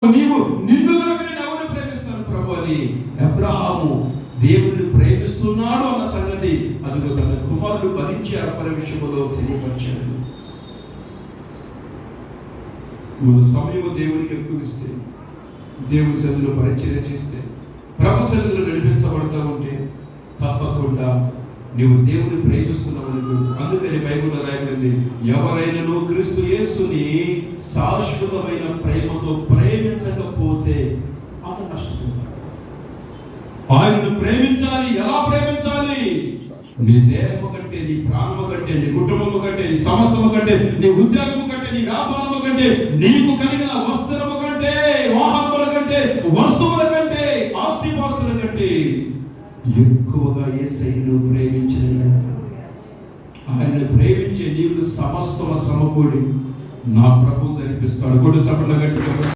నీవు నిన్నుగాక నేను ఎవరిని ప్రేమిస్తాను ప్రభు అని అబ్రహాము దేవుని ప్రేమిస్తున్నాడు అన్న సంగతి అదిగో తన కుమారుడు భరించి అర్పణ విషయంలో తెలియపరిచాడు. మన సమయం దేవునికి ఎక్కువ ఇస్తే, దేవుని సన్నిధిలో పరిచర్య చేస్తే, ప్రభు సన్నిధిలో నడిపించబడతా ఉంటే తప్పకుండా నీవు దేవుని ప్రేమిస్తున్నావని గుర్తు. అందుకని బైబిల్లో రాయబడింది, ఎవరైనాను క్రీస్తు యేసుని శాశ్వతమైన ప్రేమతో ప్రేమించకపోతే అతను నష్టపోతాడు. ఆయనను ప్రేమించాలి. ఎలా ప్రేమించాలి? నీ దేహము కంటే, నీ ప్రాణము కంటే, నీ కుటుంబము కంటే, నీ సమస్తము కంటే, నీ ఉద్యోగము కంటే, నీ వ్యాపారము కంటే, నీకు కలిగిన వస్త్రము కంటే, వాహనముల కంటే, వస్తువుల కంటే, ఆస్తిపాస్తుల కంటే ఎక్కువగా యేసయ్యను ప్రేమించిన ఆయన్ని ప్రేమించే నీకు సమస్తము సమకూడి నా ప్రభు జరిపిస్తాడు. కూడా చప్పట్ల గట్టిగా